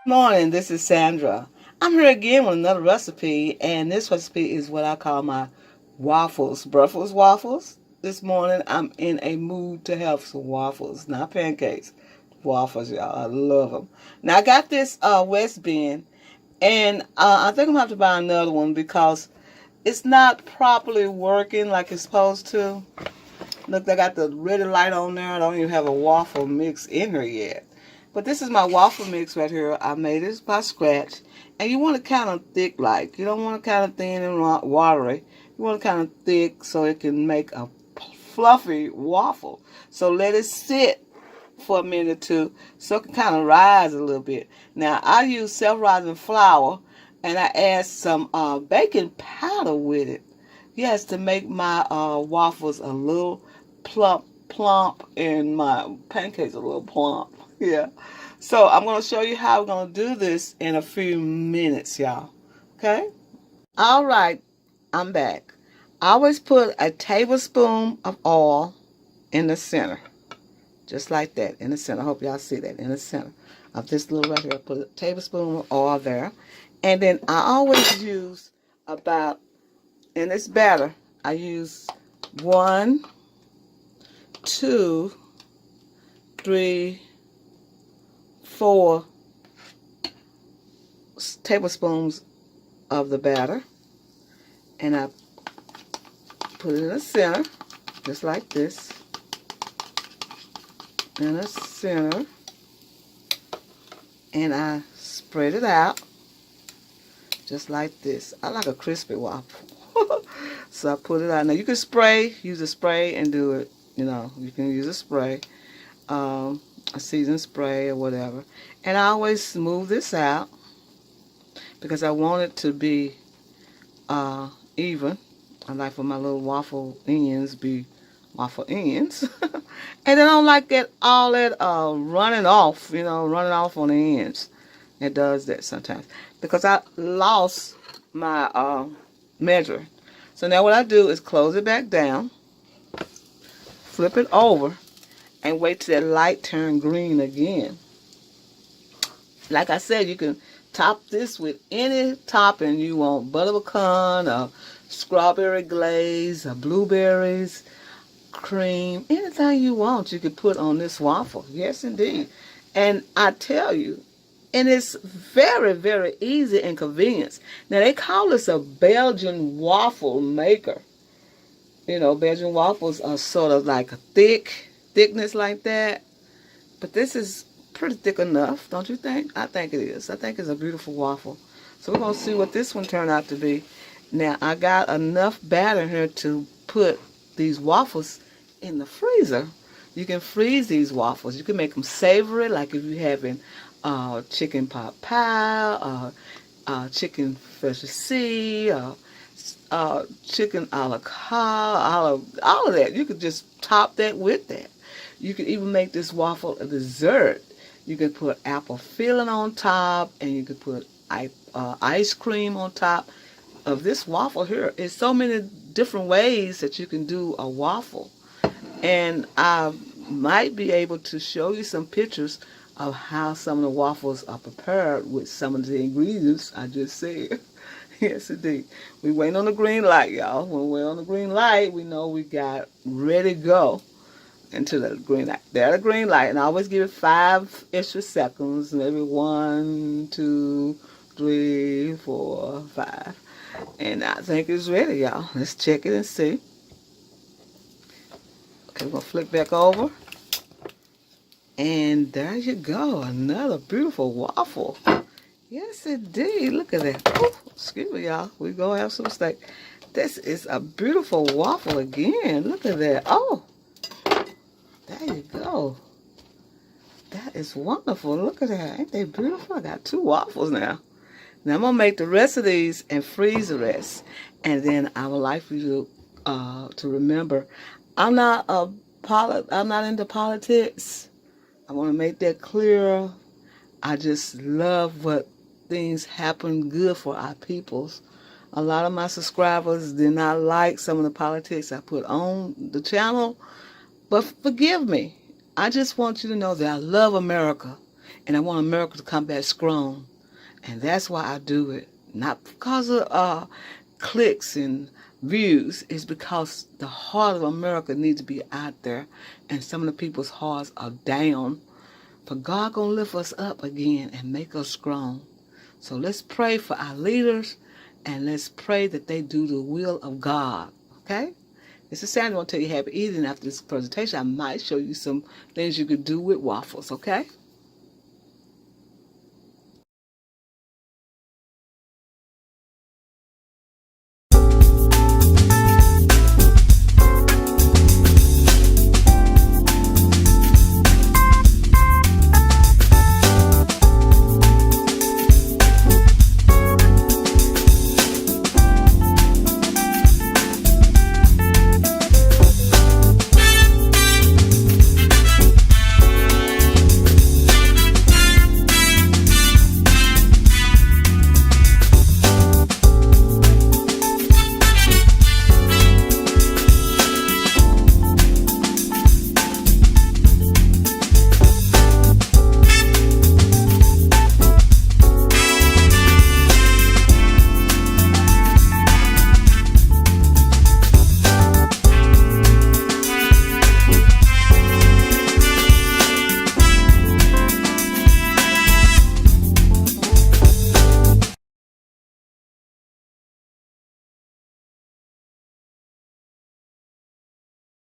Morning, this is Sandra. I'm here again with another recipe, and this recipe is what I call my waffles, Brussels waffles. This morning, I'm in a mood to have some waffles, not pancakes. Waffles, y'all. I love them. Now, I got this West Bend, and I think I'm going to have to buy another one because it's not properly working like it's supposed to. Look, I got the ready light on there. I don't even have a waffle mix in here yet. But this is my waffle mix right here. I made this by scratch. And you want it kind of thick like. You don't want it kind of thin and watery. You want it kind of thick so it can make a fluffy waffle. So let it sit for a minute or two so it can kind of rise a little bit. Now, I use self-rising flour and I add some baking powder with it. Yes, to make my waffles a little plump and my pancakes a little plump. Yeah. So I'm going to show you how we're going to do this in a few minutes, y'all. Okay? All right. I'm back. I always put a tablespoon of oil in the center. Just like that, in the center. I hope y'all see that, in the center of this little right here. I put a tablespoon of oil there. And then I always use about, in this batter, I use 1, 2, 3, 4 tablespoons of the batter, and I put it in the center, just like this, in the center, and I spread it out, just like this. I like a crispy waffle. So I put it out. Now you can use a spray and do it. You know, you can use a spray. A seasoned spray or whatever. And I always smooth this out because I want it to be even. I like for my little waffle ends be waffle ends. And I don't like all that running off, running off on the ends. It does that sometimes because I lost my measure. So now what I do is close it back down, flip it over, and wait till that light turn green again. Like I said, you can top this with any topping you want. Butterpecan, or strawberry glaze, or blueberries, cream, anything you want you can put on this waffle. Yes, indeed. And I tell you, and it's very, very easy and convenient. Now, they call this a Belgian waffle maker. You know, Belgian waffles are sort of like a thickness like that. But this is pretty thick enough, don't you think? I think it is. I think it's a beautiful waffle. So we're going to see what this one turned out to be. Now, I got enough batter here to put these waffles in the freezer. You can freeze these waffles. You can make them savory, like if you're having chicken pot pie, chicken fricassee, chicken a la carte, all of that. You could just top that with that. You could even make this waffle a dessert. You could put apple filling on top, and you could put ice cream on top of this waffle here. There's so many different ways that you can do a waffle. And I might be able to show you some pictures of how some of the waffles are prepared with some of the ingredients I just said. Yes, indeed. We wait on the green light, y'all. When we're on the green light, we know we got ready to go into the green light. There's the green light, and I always give it 5 extra seconds, maybe 1, 2, 3, 4, 5. And I think it's ready, y'all. Let's check it and see. Okay, we're going to flip back over. And there you go, another beautiful waffle. Yes, indeed. Look at that. Ooh, excuse me, y'all. We're going to have some steak. This is a beautiful waffle again. Look at that. Oh, there you go. That is wonderful. Look at that. Ain't they beautiful? I got 2 waffles now. Now, I'm going to make the rest of these and freeze the rest. And then I would like for you to remember, I'm not into politics. I want to make that clear. I just love what things happen good for our peoples. A lot of my subscribers did not like some of the politics I put on the channel, but forgive me. I just want you to know that I love America, And I want America to come back strong. And that's why I do it. Not because of clicks and views. It's because the heart of America needs to be out there. And some of the people's hearts are down. But God gonna lift us up again and make us strong. So let's pray for our leaders. And let's pray that they do the will of God. Okay? This is Sandy. I want to tell you happy eating after this presentation. I might show you some things you could do with waffles. Okay?